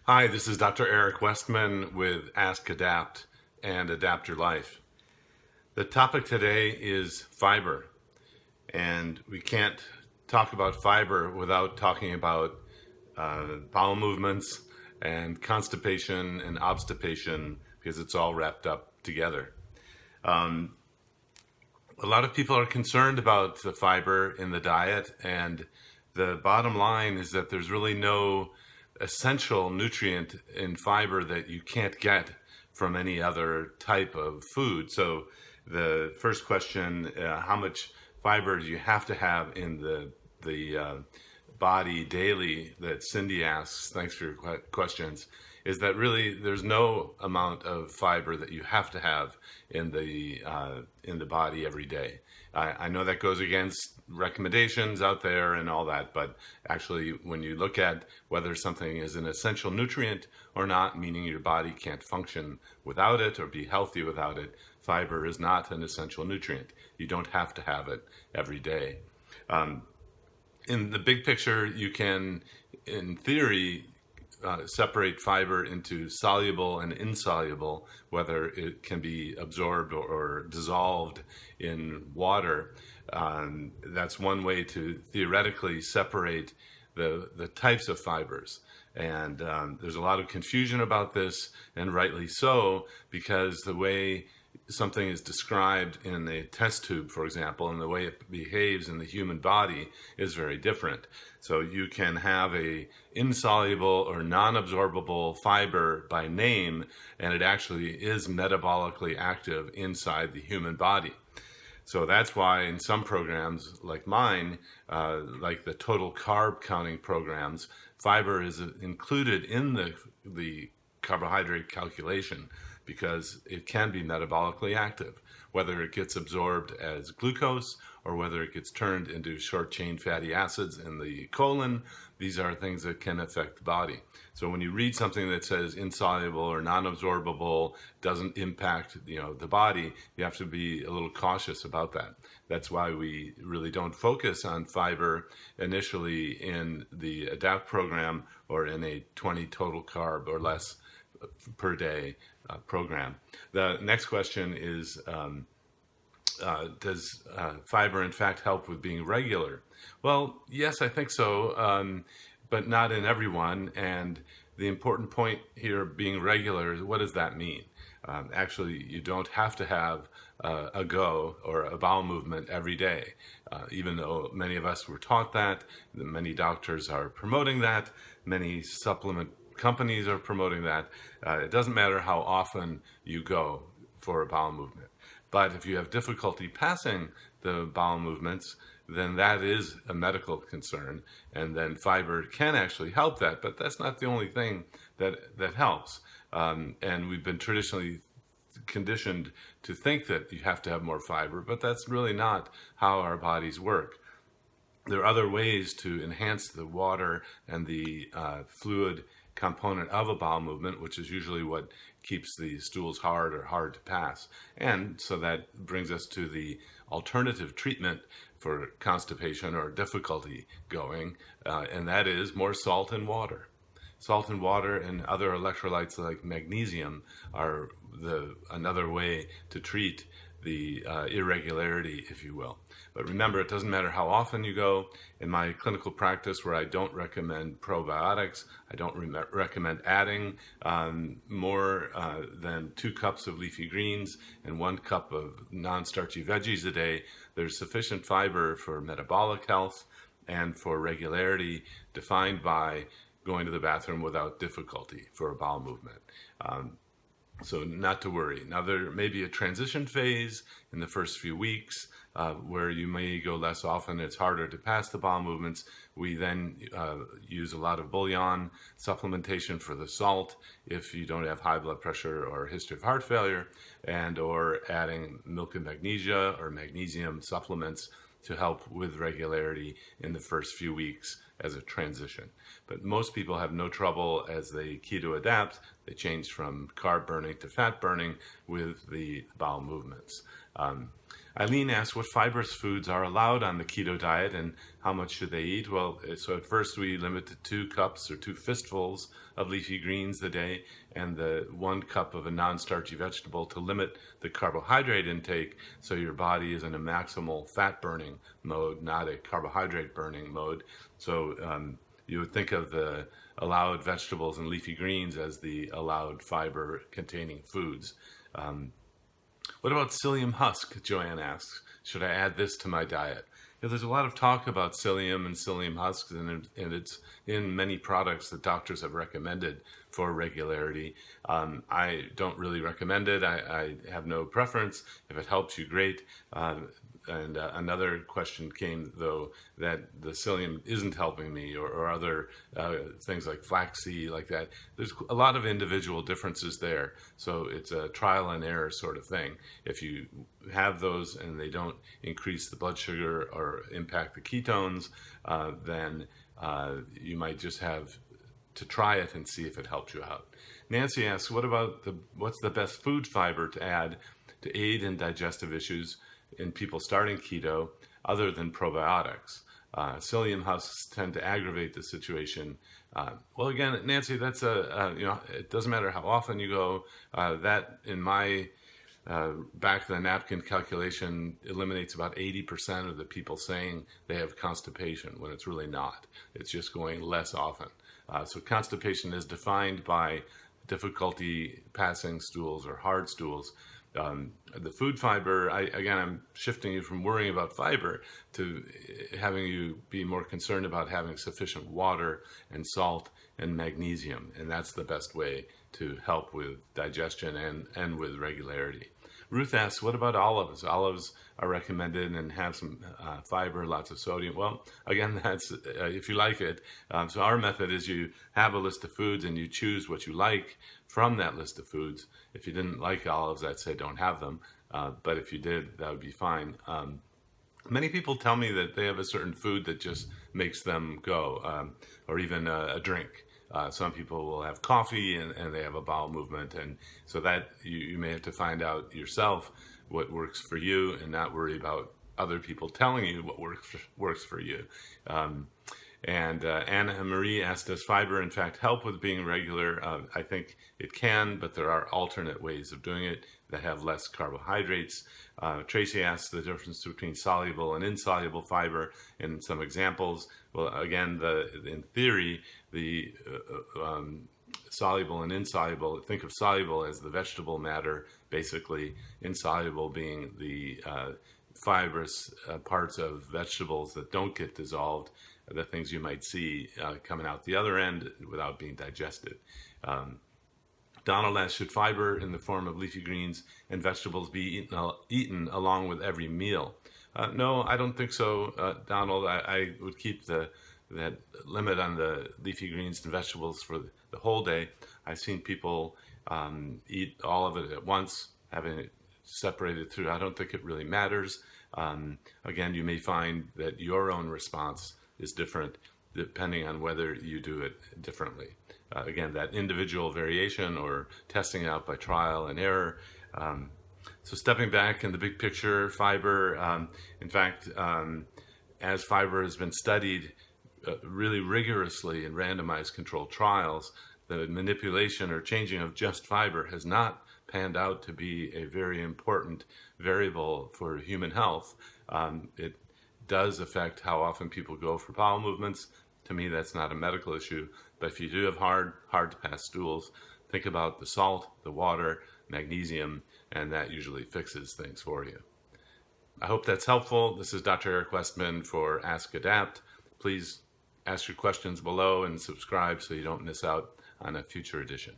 Hi, this is Dr. Eric Westman with Ask Adapt and Adapt Your Life. The topic today is fiber, and we can't talk about fiber without talking about bowel movements and constipation and obstipation because it's all wrapped up together. A lot of people are concerned about the fiber in the diet, and the bottom line is that there's really no essential nutrient in fiber that you can't get from any other type of food. So the first question, how much fiber do you have to have in the body daily, that Cindy asks, thanks for your questions, is that really there's no amount of fiber that you have to have in the body every day. I know that goes against recommendations out there and all that, but actually when you look at whether something is an essential nutrient or not, meaning your body can't function without it or be healthy without it, fiber is not an essential nutrient. You don't have to have it every day. In the big picture, you can, in theory, separate fiber into soluble and insoluble, whether it can be absorbed or dissolved in water. That's one way to theoretically separate the types of fibers. And there's a lot of confusion about this, and rightly so, because the way something is described in a test tube, for example, and the way it behaves in the human body is very different. So you can have a insoluble or non-absorbable fiber by name, and it actually is metabolically active inside the human body. So that's why in some programs like mine, like the total carb counting programs, fiber is included in the carbohydrate calculation because it can be metabolically active, whether it gets absorbed as glucose or whether it gets turned into short-chain fatty acids in the colon. These are things that can affect the body. So when you read something that says insoluble or non-absorbable, doesn't impact the body, you have to be a little cautious about that. That's why we really don't focus on fiber initially in the ADAPT program or in a 20 total carb or less per day program. The next question is, does fiber in fact help with being regular? Well, yes, I think so, but not in everyone. And the important point here, being regular, is what does that mean? Actually, you don't have to have a go or a bowel movement every day, even though many of us were taught that. Many doctors are promoting that. Many supplement companies are promoting that. It doesn't matter how often you go for a bowel movement. But if you have difficulty passing the bowel movements, then that is a medical concern. And then fiber can actually help that, but that's not the only thing that helps. And we've been traditionally conditioned to think that you have to have more fiber, but that's really not how our bodies work. There are other ways to enhance the water and the fluid component of a bowel movement, which is usually what keeps the stools hard or hard to pass. And so that brings us to the alternative treatment for constipation or difficulty going, and that is more salt and water. Salt and water and other electrolytes like magnesium are another way to treat the irregularity, if you will. But remember, it doesn't matter how often you go. In my clinical practice, where I don't recommend probiotics, I don't recommend adding more than 2 cups of leafy greens and 1 cup of non-starchy veggies a day. There's sufficient fiber for metabolic health and for regularity, defined by going to the bathroom without difficulty for a bowel movement. So not to worry. Now, there may be a transition phase in the first few weeks where you may go less often. It's harder to pass the bowel movements. We then use a lot of bouillon supplementation for the salt if you don't have high blood pressure or a history of heart failure, and or adding milk and magnesia or magnesium supplements to help with regularity in the first few weeks as a transition. But most people have no trouble as they keto adapt. They change from carb burning to fat burning with the bowel movements. Eileen asks, what fibrous foods are allowed on the keto diet and how much should they eat? Well, so at first we limit to 2 cups or 2 fistfuls of leafy greens a day and the 1 cup of a non-starchy vegetable to limit the carbohydrate intake so your body is in a maximal fat burning mode, not a carbohydrate burning mode. So you would think of the allowed vegetables and leafy greens as the allowed fiber containing foods. What about psyllium husk? Joanne asks. Should I add this to my diet? There's a lot of talk about psyllium and psyllium husks, and it's in many products that doctors have recommended for regularity. I don't really recommend it. I have no preference. If it helps you, great. And another question came, though, that the psyllium isn't helping me, or other things like flaxseed, like that. There's a lot of individual differences there. So it's a trial and error sort of thing. If you have those and they don't increase the blood sugar or impact the ketones, then you might just have to try it and see if it helps you out. Nancy asks, what's the best food fiber to add to aid in digestive issues in people starting keto other than probiotics? Psyllium husks tend to aggravate the situation. Well, again, Nancy, that's it doesn't matter how often you go. That in my back of the napkin calculation eliminates about 80% of the people saying they have constipation when it's really not. It's just going less often. So constipation is defined by difficulty passing stools or hard stools. The food fiber, I'm shifting you from worrying about fiber to having you be more concerned about having sufficient water and salt and magnesium, and that's the best way to help with digestion and with regularity. Ruth asks, what about olives? Olives are recommended and have some fiber, lots of sodium. Well, again, that's if you like it. So our method is you have a list of foods and you choose what you like from that list of foods. If you didn't like olives, I'd say don't have them. But if you did, that would be fine. Many people tell me that they have a certain food that just makes them go, or even a drink. Some people will have coffee and they have a bowel movement, and so that you may have to find out yourself what works for you and not worry about other people telling you what works for you. Anna Marie asked, does fiber in fact help with being regular? I think it can, but there are alternate ways of doing it that have less carbohydrates. Tracy asked the difference between soluble and insoluble fiber and some examples. Well, again, in theory, the soluble and insoluble, think of soluble as the vegetable matter, basically, insoluble being the fibrous parts of vegetables that don't get dissolved, the things you might see coming out the other end without being digested. Donald asks, should fiber in the form of leafy greens and vegetables be eaten along with every meal? No, I don't think so, Donald. I would keep that limit on the leafy greens and vegetables for the whole day. I've seen people eat all of it at once, having it separated through. I don't think it really matters. Again, you may find that your own response is different depending on whether you do it differently. Again, that individual variation or testing out by trial and error. So stepping back in the big picture, fiber, in fact, as fiber has been studied really rigorously in randomized controlled trials, the manipulation or changing of just fiber has not panned out to be a very important variable for human health. It does affect how often people go for bowel movements. To me, that's not a medical issue. But if you do have hard to pass stools, think about the salt, the water, magnesium, and that usually fixes things for you. I hope that's helpful. This is Dr. Eric Westman for Ask Adapt. Please ask your questions below and subscribe so you don't miss out on a future edition.